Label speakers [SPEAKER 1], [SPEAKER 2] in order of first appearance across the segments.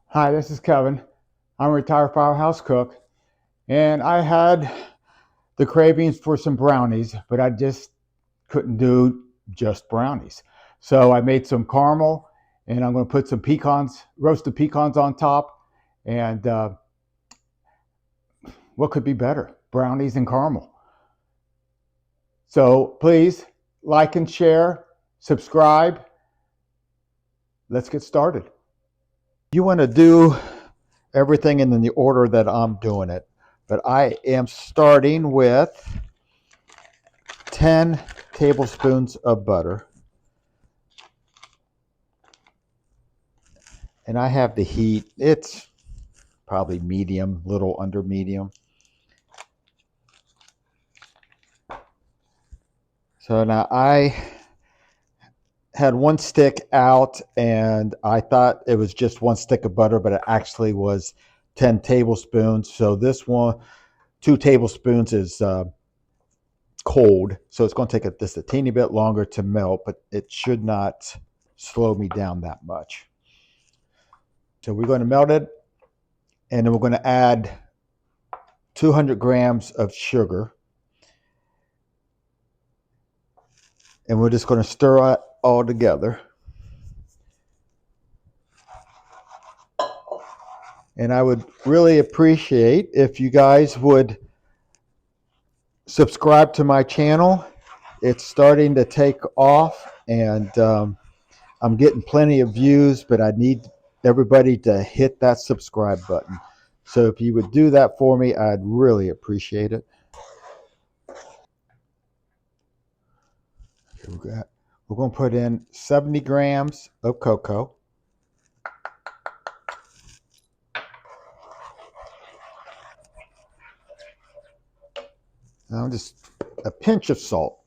[SPEAKER 1] Hi, this is Kevin. I'm a retired firehouse cook, and I had the cravings for some brownies, but I just couldn't do just brownies. So I made some caramel, and I'm going to put some pecans, roasted pecans on top. And what could be better? Brownies and caramel. So please like and share, subscribe. Let's get started. You want to do everything in the order that I'm doing it, but I am starting with 10 tablespoons of butter. And I have the heat. It's probably medium, little under medium. So now I had one stick out and I thought it was just one stick of butter, but it actually was 10 tablespoons. So this one, 2 tablespoons is cold. So it's going to take just a teeny bit longer to melt, but it should not slow me down that much. So we're going to melt it, and then we're going to add 200 grams of sugar. And we're just going to stir it all together. And I would really appreciate if you guys would subscribe to my channel. It's starting to take off, and I'm getting plenty of views, but I need everybody to hit that subscribe button. So if you would do that for me, I'd really appreciate it. We're going to put in 70 grams of cocoa. Now just a pinch of salt,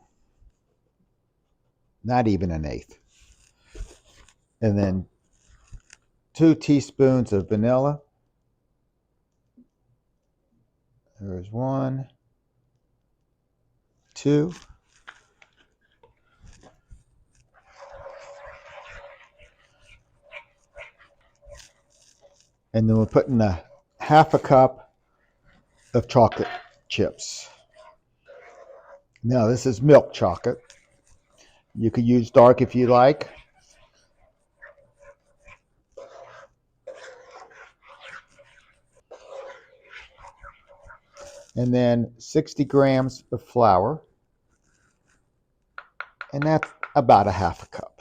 [SPEAKER 1] not even an eighth. And then 2 teaspoons of vanilla. There's 1, 2. And then we're putting a half a cup of chocolate chips. Now this is milk chocolate. You could use dark if you like. And then 60 grams of flour. And that's about a half a cup.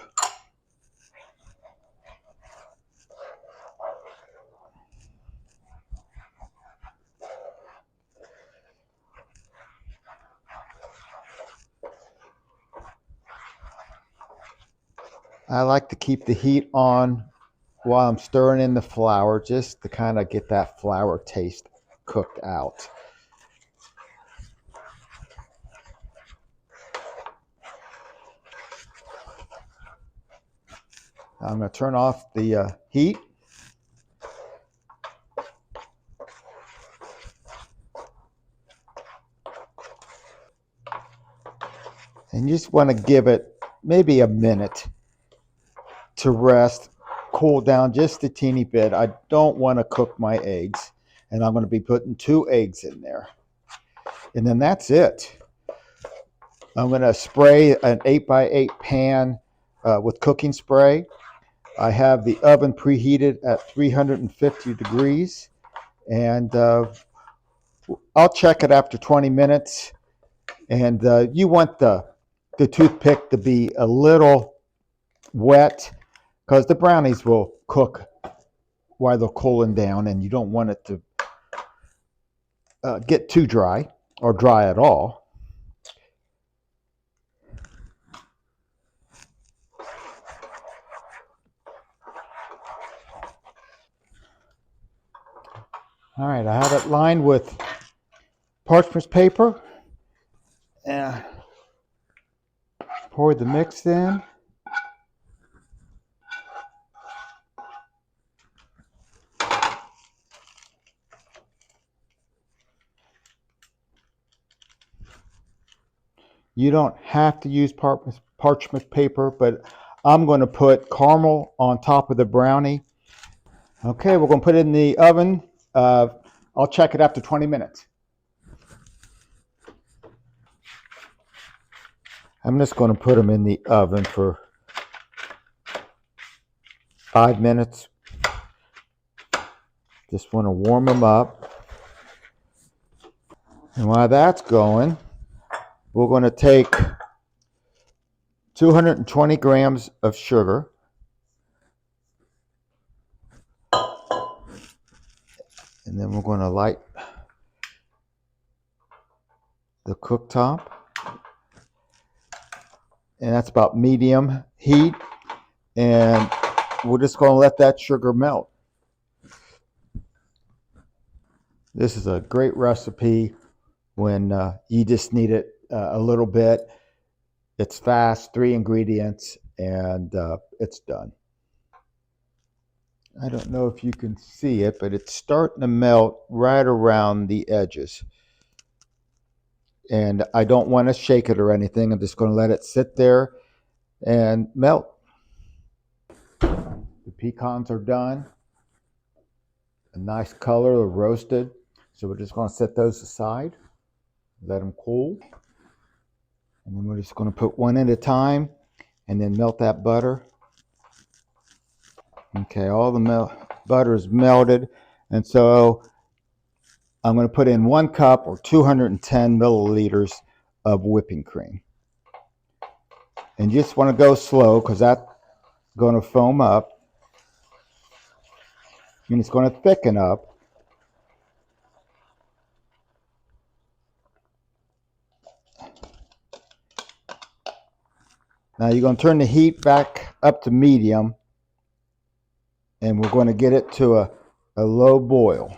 [SPEAKER 1] I like to keep the heat on while I'm stirring in the flour, just to kind of get that flour taste cooked out. I'm going to turn off the heat. And you just want to give it maybe a minute to rest, cool down just a teeny bit. I don't want to cook my eggs, and I'm going to be putting 2 eggs in there. And then that's it. I'm going to spray an 8x8 pan with cooking spray. I have the oven preheated at 350 degrees, and I'll check it after 20 minutes. And you want the toothpick to be a little wet, because the brownies will cook while they're cooling down, and you don't want it to get too dry or dry at all. All right, I have it lined with parchment paper, and pour the mix in. You don't have to use parchment paper, but I'm going to put caramel on top of the brownie. Okay, we're going to put it in the oven. I'll check it after 20 minutes. I'm just going to put them in the oven for 5 minutes. Just want to warm them up. And while that's going, we're going to take 220 grams of sugar. And then we're going to light the cooktop. And that's about medium heat. And we're just going to let that sugar melt. This is a great recipe when you just need it a little bit. It's fast, 3 ingredients, and it's done. I don't know if you can see it, but it's starting to melt right around the edges. And I don't want to shake it or anything. I'm just going to let it sit there and melt. The pecans are done. A nice color, they're roasted. So we're just going to set those aside, let them cool. And then we're just going to put one at a time and then melt that butter. Okay, all the butter is melted. And so I'm going to put in 1 cup or 210 milliliters of whipping cream. And you just want to go slow because that's going to foam up. And it's going to thicken up. Now you're going to turn the heat back up to medium. And we're going to get it to a low boil.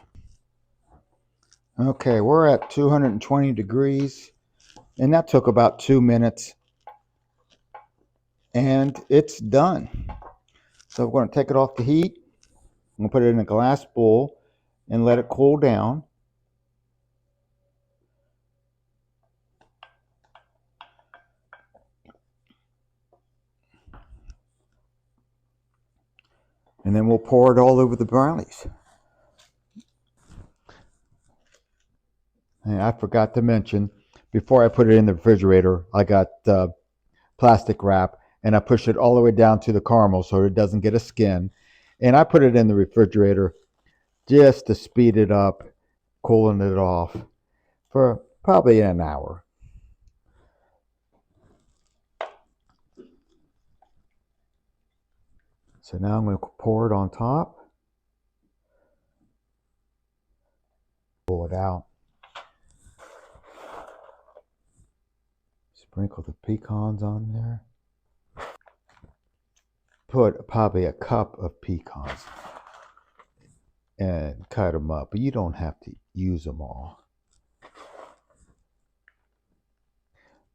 [SPEAKER 1] Okay, we're at 220 degrees. And that took about 2 minutes. And it's done. So we're going to take it off the heat. I'm going to put it in a glass bowl and let it cool down. And then we'll pour it all over the brownies. And I forgot to mention, before I put it in the refrigerator, I got plastic wrap and I push it all the way down to the caramel so it doesn't get a skin. And I put it in the refrigerator just to speed it up, cooling it off for probably an hour. So now I'm going to pour it on top. Pull it out. Sprinkle the pecans on there. Put probably a cup of pecans and cut them up, but you don't have to use them all.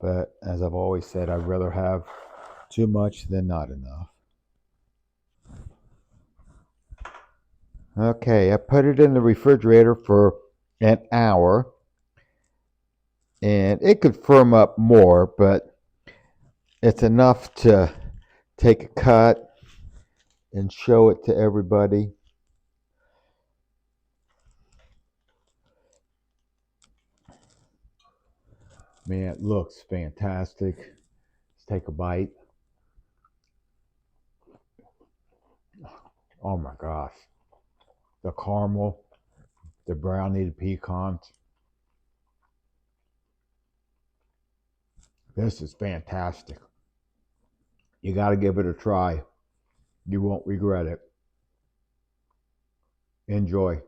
[SPEAKER 1] But as I've always said, I'd rather have too much than not enough. Okay, I put it in the refrigerator for an hour. And it could firm up more, but it's enough to take a cut and show it to everybody. Man, it looks fantastic. Let's take a bite. Oh my gosh. The caramel, the brownie, the pecans. This is fantastic. You got to give it a try. You won't regret it. Enjoy.